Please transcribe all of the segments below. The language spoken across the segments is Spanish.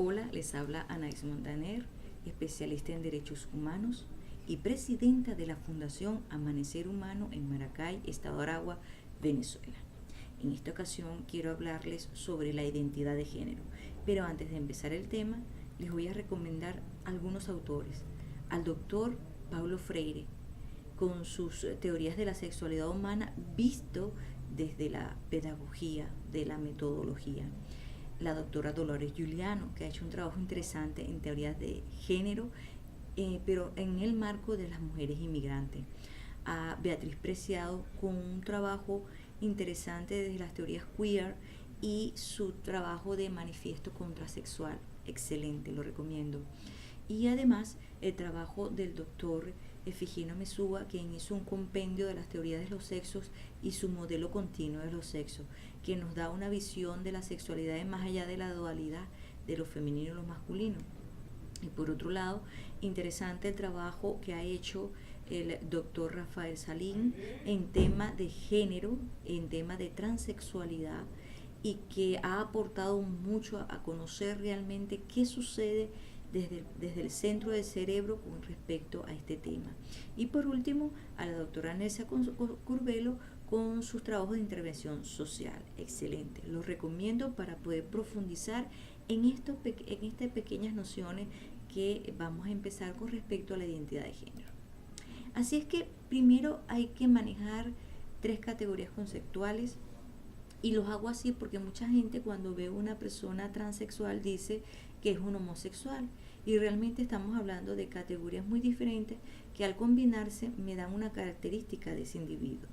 Hola, les habla Anaís Montaner, especialista en derechos humanos y presidenta de la Fundación Amanecer Humano en Maracay, Estado Aragua, Venezuela. En esta ocasión quiero hablarles sobre la identidad de género, pero antes de empezar el tema, les voy a recomendar algunos autores. Al doctor Paulo Freire, con sus teorías de la sexualidad humana visto desde la pedagogía, de la metodología. La doctora Dolores Giuliano, que ha hecho un trabajo interesante en teorías de género, pero en el marco de las mujeres inmigrantes. A Beatriz Preciado, con un trabajo interesante desde las teorías queer y su trabajo de manifiesto contrasexual. Excelente, lo recomiendo. Y además el trabajo del doctor Efigino Mesúa, quien hizo un compendio de las teorías de los sexos y su modelo continuo de los sexos, que nos da una visión de la sexualidad más allá de la dualidad de lo femenino y lo masculino. Y por otro lado, interesante el trabajo que ha hecho el doctor Rafael Salín en tema de género, en tema de transexualidad, y que ha aportado mucho a conocer realmente qué sucede desde el centro del cerebro con respecto a este tema. Y por último, a la doctora Nelsa Curbelo con sus trabajos de intervención social. Excelente. Los recomiendo para poder profundizar en estas pequeñas nociones que vamos a empezar con respecto a la identidad de género. Así es que primero hay que manejar tres categorías conceptuales, y los hago así porque mucha gente cuando ve una persona transexual dice que es un homosexual, y realmente estamos hablando de categorías muy diferentes que al combinarse me dan una característica de ese individuo.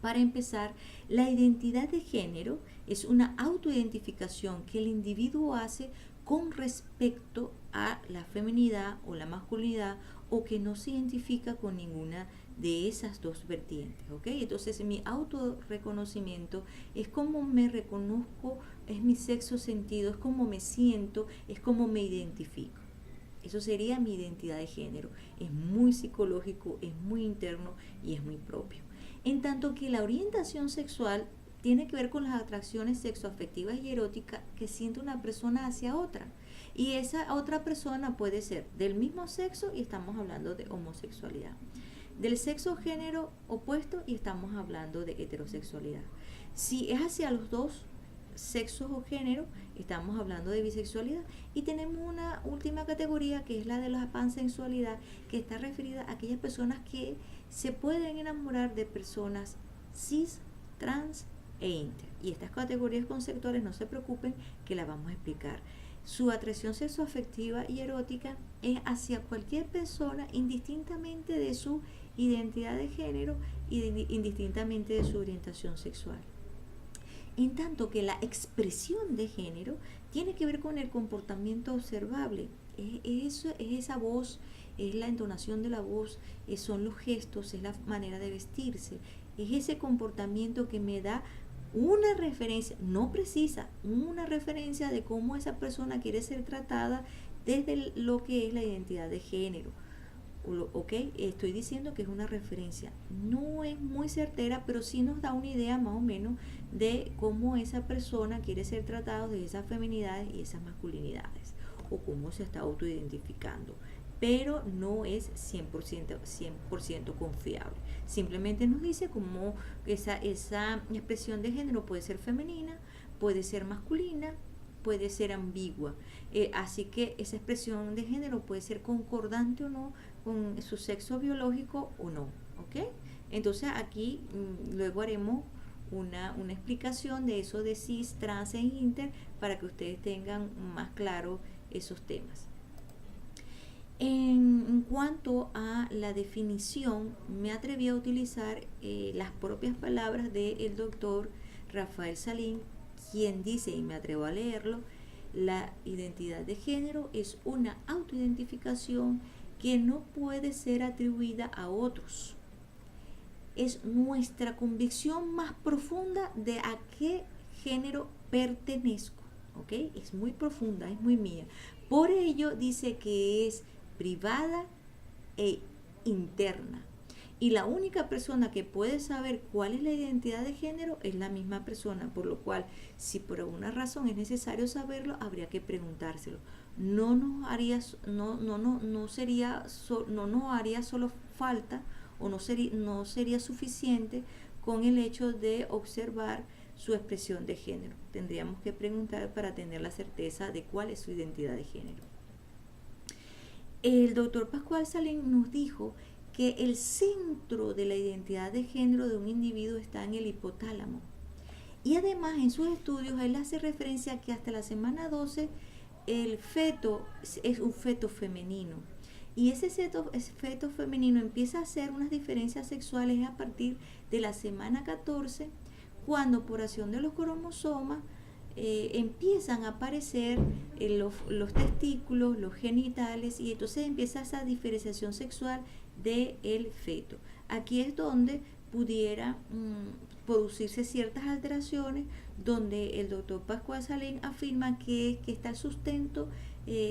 Para empezar, la identidad de género es una autoidentificación que el individuo hace con respecto a la feminidad o la masculinidad, o que no se identifica con ninguna de esas dos vertientes, ¿ok? Entonces mi autorreconocimiento es cómo me reconozco, es mi sexo sentido, es cómo me siento, es cómo me identifico. Eso sería mi identidad de género. Es muy psicológico, es muy interno y es muy propio. En tanto que la orientación sexual tiene que ver con las atracciones sexoafectivas y eróticas que siente una persona hacia otra. Y esa otra persona puede ser del mismo sexo, y estamos hablando de homosexualidad. Del sexo género opuesto, y estamos hablando de heterosexualidad. Si es hacia los dos sexos o género, estamos hablando de bisexualidad. Y tenemos una última categoría, que es la de la pansensualidad, que está referida a aquellas personas que se pueden enamorar de personas cis, trans e inter. Y estas categorías conceptuales, no se preocupen, que las vamos a explicar. Su atracción sexoafectiva y erótica es hacia cualquier persona, indistintamente de su identidad de género y indistintamente de su orientación sexual. En tanto que la expresión de género tiene que ver con el comportamiento observable. Es esa voz, es la entonación de la voz, son los gestos, es la manera de vestirse, es ese comportamiento que me da una referencia, no precisa, una referencia de cómo esa persona quiere ser tratada desde lo que es la identidad de género. Ok, estoy diciendo que es una referencia, no es muy certera, pero sí nos da una idea más o menos de cómo esa persona quiere ser tratada de esas feminidades y esas masculinidades, o cómo se está autoidentificando, pero no es 100% confiable. Simplemente nos dice cómo esa expresión de género puede ser femenina, puede ser masculina, puede ser ambigua. Así que esa expresión de género puede ser concordante o no con su sexo biológico o no, ¿ok? Entonces aquí luego haremos una explicación de eso de cis, trans e inter, para que ustedes tengan más claro esos temas. En cuanto a la definición, me atreví a utilizar las propias palabras del doctor Rafael Salín, quien dice, y me atrevo a leerlo: la identidad de género es una autoidentificación que no puede ser atribuida a otros. Es nuestra convicción más profunda de a qué género pertenezco, ¿ok? Es muy profunda, es muy mía. Por ello dice que es privada e interna. y la única persona que puede saber cuál es la identidad de género es la misma persona, por lo cual si por alguna razón es necesario saberlo, habría que preguntárselo. No nos haría, no sería, no nos haría solo falta o no sería suficiente con el hecho de observar su expresión de género. Tendríamos que preguntar para tener la certeza de cuál es su identidad de género. El doctor Pascual Salín nos dijo que el centro de la identidad de género de un individuo está en el hipotálamo. Y además en sus estudios él hace referencia a que hasta la semana 12 el feto es un feto femenino. Y ese feto femenino empieza a hacer unas diferencias sexuales a partir de la semana 14, cuando por acción de los cromosomas empiezan a aparecer los testículos, los genitales, y entonces empieza esa diferenciación sexual del feto. Aquí es donde pudiera producirse ciertas alteraciones, donde el doctor Pascual Salín afirma que está el sustento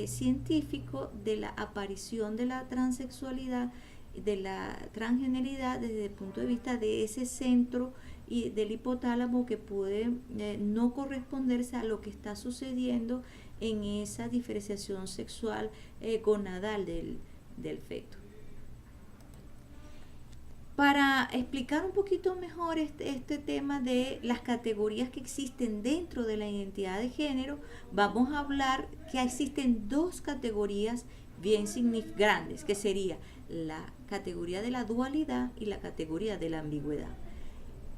científico de la aparición de la transexualidad, de la transgeneridad, desde el punto de vista de ese centro y del hipotálamo, que puede no corresponderse a lo que está sucediendo en esa diferenciación sexual gonadal del feto. Para explicar un poquito mejor este tema de las categorías que existen dentro de la identidad de género, vamos a hablar que existen dos categorías bien grandes, que sería la categoría de la dualidad y la categoría de la ambigüedad.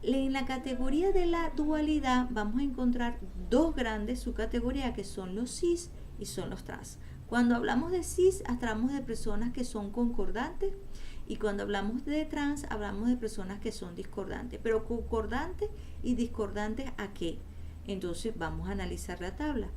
En la categoría de la dualidad vamos a encontrar dos grandes subcategorías, que son los cis y son los trans. Cuando hablamos de cis, hablamos de personas que son concordantes, y cuando hablamos de trans, hablamos de personas que son discordantes. Pero concordantes y discordantes, ¿a qué? Entonces vamos a analizar la tabla.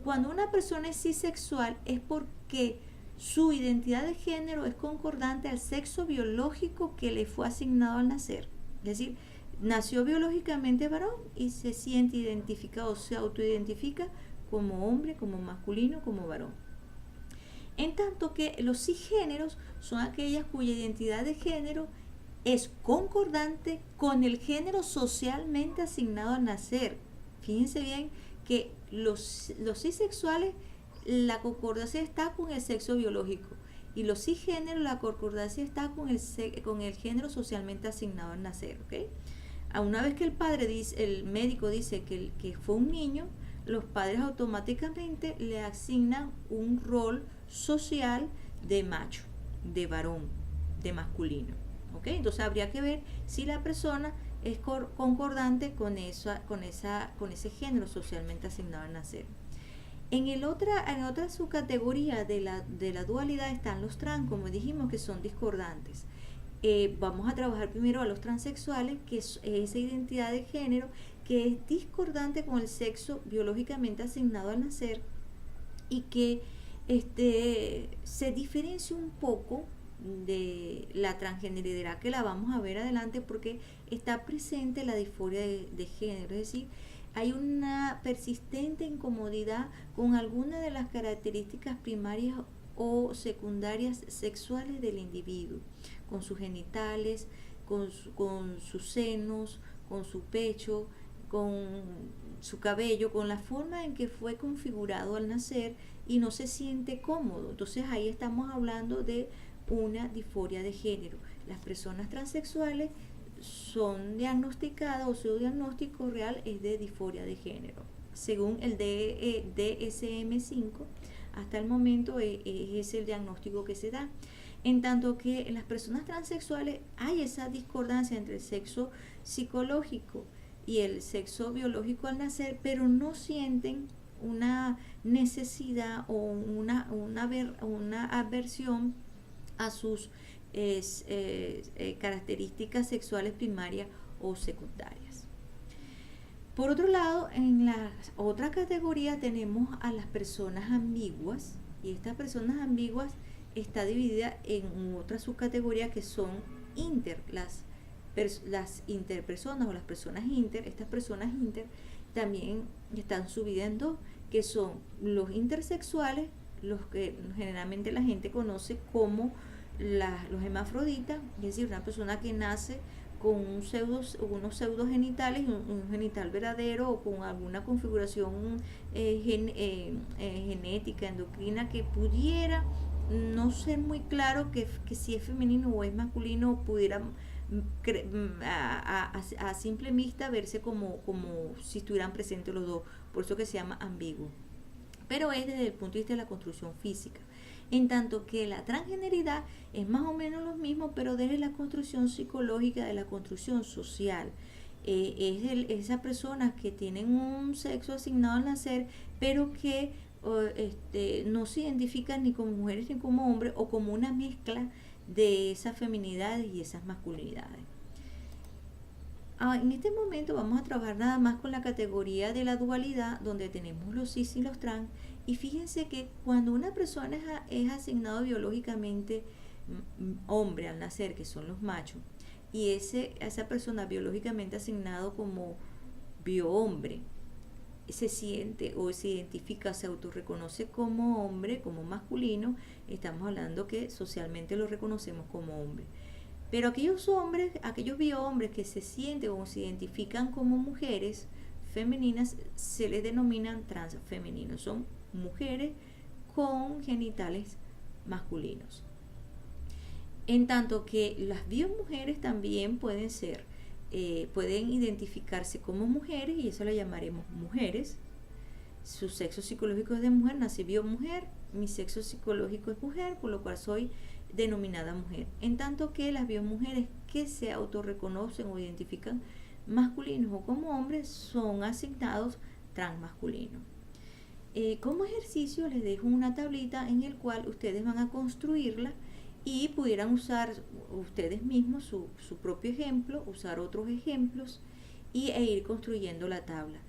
Cuando una persona es cisexual es porque su identidad de género es concordante al sexo biológico que le fue asignado al nacer. Es decir, nació biológicamente varón y se siente identificado, se autoidentifica como hombre, como masculino, como varón. En tanto que los cisgéneros son aquellas cuya identidad de género es concordante con el género socialmente asignado al nacer. Fíjense bien que los cisexuales, la concordancia está con el sexo biológico, y los cisgéneros, la concordancia está con el género socialmente asignado al nacer. ¿Okay? Una vez que el médico dice que fue un niño, los padres automáticamente le asignan un rol social de macho, de varón, de masculino. ¿Okay? Entonces habría que ver si la persona es concordante con ese género socialmente asignado al nacer. En otra subcategoría de la dualidad están los trans, como dijimos, que son discordantes. Vamos a trabajar primero a los transexuales, que es esa identidad de género que es discordante con el sexo biológicamente asignado al nacer, y que se diferencia un poco de la transgeneridad, que la vamos a ver adelante, porque está presente la disforia de género. Es decir, hay una persistente incomodidad con alguna de las características primarias o secundarias sexuales del individuo, con sus genitales, con sus senos, con su pecho, con su cabello, con la forma en que fue configurado al nacer, y no se siente cómodo. Entonces ahí estamos hablando de una disforia de género. Las personas transexuales son diagnosticadas, o su diagnóstico real es de disforia de género. Según el DSM-5, hasta el momento es el diagnóstico que se da. En tanto que en las personas transexuales hay esa discordancia entre el sexo psicológico y el sexo biológico al nacer, pero no sienten una necesidad o una aversión a sus características sexuales primarias o secundarias. Por otro lado, en la otra categoría tenemos a las personas ambiguas, y estas personas ambiguas está dividida en otra subcategoría, que son las interpersonas o las personas inter. Estas personas inter también están subidas en dos, que son los intersexuales, los que generalmente la gente conoce como los hermafroditas, es decir, una persona que nace con unos pseudogenitales, un genital verdadero o con alguna configuración genética, endocrina que pudiera no ser muy claro que si es femenino o es masculino, pudiera a simple vista verse como si estuvieran presentes los dos, por eso que se llama ambiguo, pero es desde el punto de vista de la construcción física. En tanto que la transgeneridad es más o menos lo mismo, pero desde la construcción psicológica, de la construcción social. Esas personas que tienen un sexo asignado al nacer, pero que no se identifican ni como mujeres ni como hombres, o como una mezcla de esas feminidades y esas masculinidades. En este momento vamos a trabajar nada más con la categoría de la dualidad, donde tenemos los cis y los trans. Y fíjense que cuando una persona es asignado biológicamente hombre al nacer, que son los machos, y esa persona biológicamente asignado como biohombre se siente o se identifica, se autorreconoce como hombre, como masculino, estamos hablando que socialmente lo reconocemos como hombre. Pero aquellos hombres, aquellos biohombres que se sienten o se identifican como mujeres femeninas, se les denominan transfemeninos. Son mujeres con genitales masculinos. En tanto que las biomujeres también pueden ser, pueden identificarse como mujeres, y eso le llamaremos mujeres. Su sexo psicológico es de mujer, nací biomujer, mi sexo psicológico es mujer, por lo cual soy denominada mujer. En tanto que las biomujeres que se autorreconocen o identifican masculinos o como hombres son asignados transmasculinos. Como ejercicio les dejo una tablita en el cual ustedes van a construirla y pudieran usar ustedes mismos su propio ejemplo, usar otros ejemplos e ir construyendo la tabla.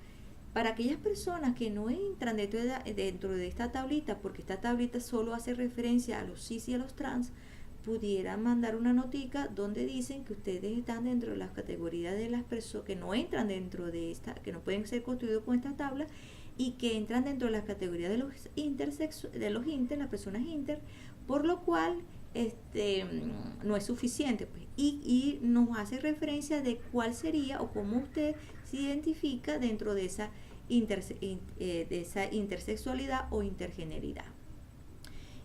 Para aquellas personas que no entran dentro de esta tablita, porque esta tablita solo hace referencia a los cis y a los trans, pudieran mandar una notica donde dicen que ustedes están dentro de las categorías de las personas que no entran dentro de esta, que no pueden ser construidos con esta tabla, y que entran dentro de las categorías de los las personas inter, por lo cual no es suficiente, pues, y nos hace referencia de cuál sería o cómo usted se identifica dentro de esa intersexualidad o intergeneridad.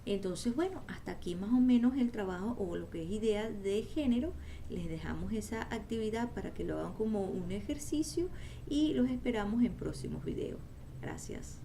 Entonces, bueno, hasta aquí más o menos el trabajo o lo que es idea de género. Les dejamos esa actividad para que lo hagan como un ejercicio y los esperamos en próximos videos. Gracias.